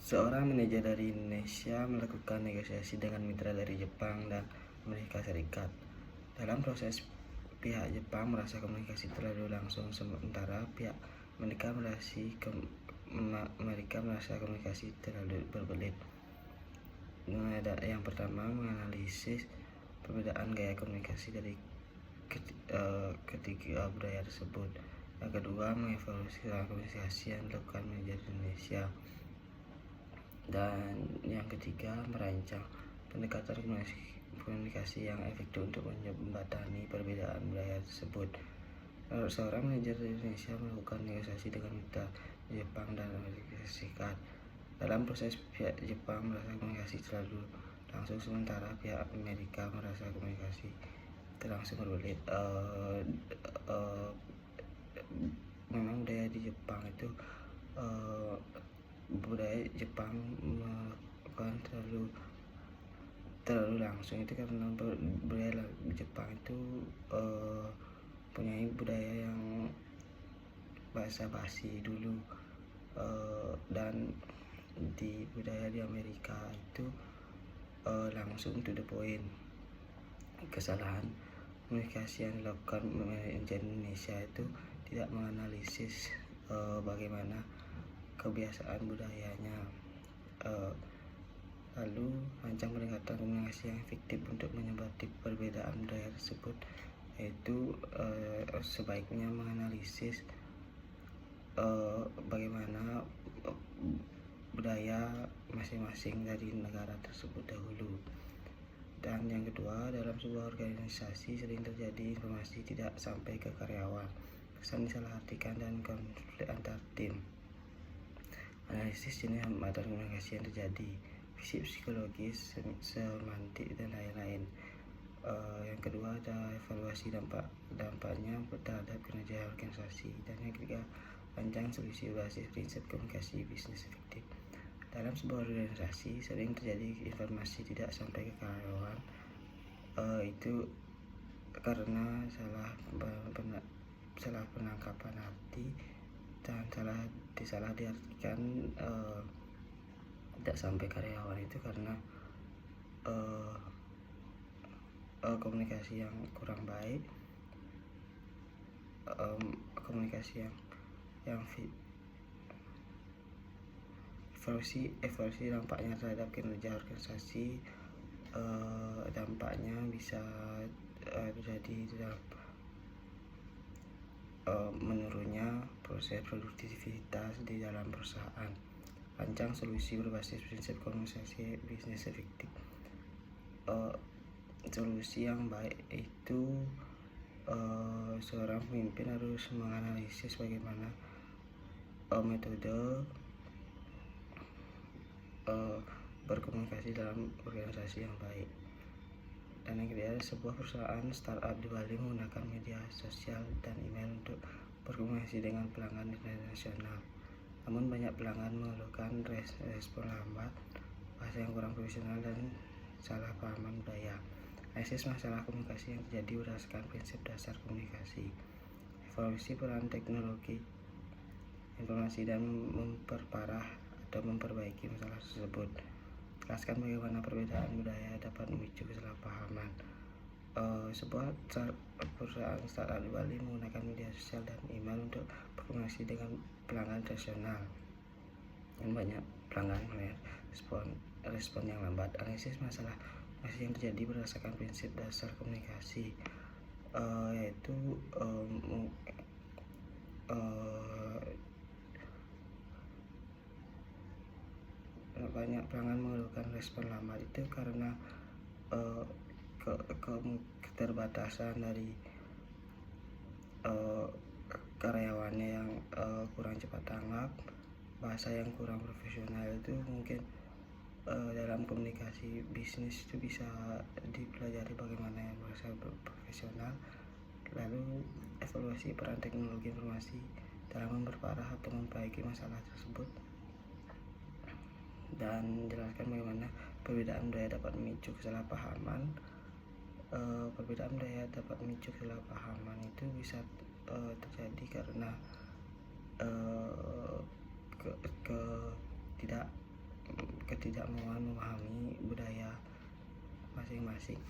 Seorang manajer dari Indonesia melakukan negosiasi dengan mitra dari Jepang dan Amerika Serikat. Dalam proses, pihak Jepang merasa komunikasi terlalu langsung, sementara pihak Amerika merasa komunikasi terlalu berbelit. Yang pertama, menganalisis perbedaan gaya komunikasi dari ketiga budaya tersebut. Yang kedua, mengevaluasi komunikasi yang dilakukan manajer Indonesia. Dan yang ketiga, merancang pendekatan komunikasi yang efektif untuk menjembatani perbedaan budaya tersebut. Seorang manajer di Indonesia melakukan negosiasi dengan mitra Jepang dan Amerika Serikat. Dalam proses, pihak Jepang merasa komunikasi terlalu langsung, sementara pihak Amerika merasa komunikasi terlangsung berbelit. Memang budaya di Jepang itu budaya Jepang melakukan terlalu langsung itu karena budaya Jepang itu punya budaya yang basa-basi dulu, dan di budaya di Amerika itu langsung to the point. Kesalahan komunikasi yang dilakukan manajer Indonesia itu tidak menganalisis bagaimana kebiasaan budayanya. Lalu rancang pendekatan komunikasi yang efektif untuk menyebabkan perbedaan budaya tersebut, yaitu sebaiknya menganalisis bagaimana budaya masing-masing dari negara tersebut dahulu. Dan yang kedua, dalam sebuah organisasi sering terjadi informasi tidak sampai ke karyawan, kesan disalahartikan, dan konflik antar tim. Analisis jenis hambatan komunikasi yang terjadi, fisik, psikologis, semantik, dan lain-lain. Yang kedua, ada evaluasi dampaknya terhadap kinerja organisasi. Dan yang ketiga, rancang solusi berbasis prinsip komunikasi bisnis efektif. Dalam sebuah organisasi sering terjadi informasi tidak sampai ke karyawan, itu karena salah penangkapan arti dan salah diartikan. Tidak sampai karyawan itu karena komunikasi yang kurang baik, komunikasi yang evaluasi dampaknya terhadap kinerja organisasi. Dampaknya bisa terjadi dalam menurunnya proses produktivitas di dalam perusahaan. Rancang solusi berbasis prinsip komunikasi bisnis efektif. Solusi yang baik itu seorang pemimpin harus menganalisis bagaimana metode berkomunikasi dalam organisasi yang baik. Dan yang ketiga, sebuah perusahaan startup di Bali menggunakan media sosial dan email untuk berkomunikasi dengan pelanggan internasional. Namun banyak pelanggan mengeluhkan respon lambat, bahasa yang kurang profesional, dan salah pahaman budaya. Analisis masalah komunikasi yang terjadi berdasarkan prinsip dasar komunikasi. Evaluasi peran teknologi informasi dan memperparah atau memperbaiki masalah tersebut. Jelaskan bagaimana perbedaan budaya dapat memicu kesalahpahaman. Sebuah perusahaan startup di Bali menggunakan media sosial dan email untuk berkomunikasi dengan pelanggan internasional, dan banyak pelanggan melihat respon yang lambat. Analisis masalah yang terjadi berdasarkan prinsip dasar komunikasi, yaitu banyak pelanggan mengeluhkan respon lambat itu karena keterbatasan dari karyawannya yang kurang cepat tanggap, bahasa yang kurang profesional. Itu mungkin dalam komunikasi bisnis itu bisa dipelajari bagaimana yang bahasa profesional. Lalu evaluasi peran teknologi informasi dalam memperparah atau memperbaiki masalah tersebut, dan jelaskan bagaimana perbedaan budaya dapat memicu kesalahpahaman. Perbedaan budaya dapat memicu kesalahpahaman itu bisa terjadi karena ketidakmauan memahami budaya masing-masing.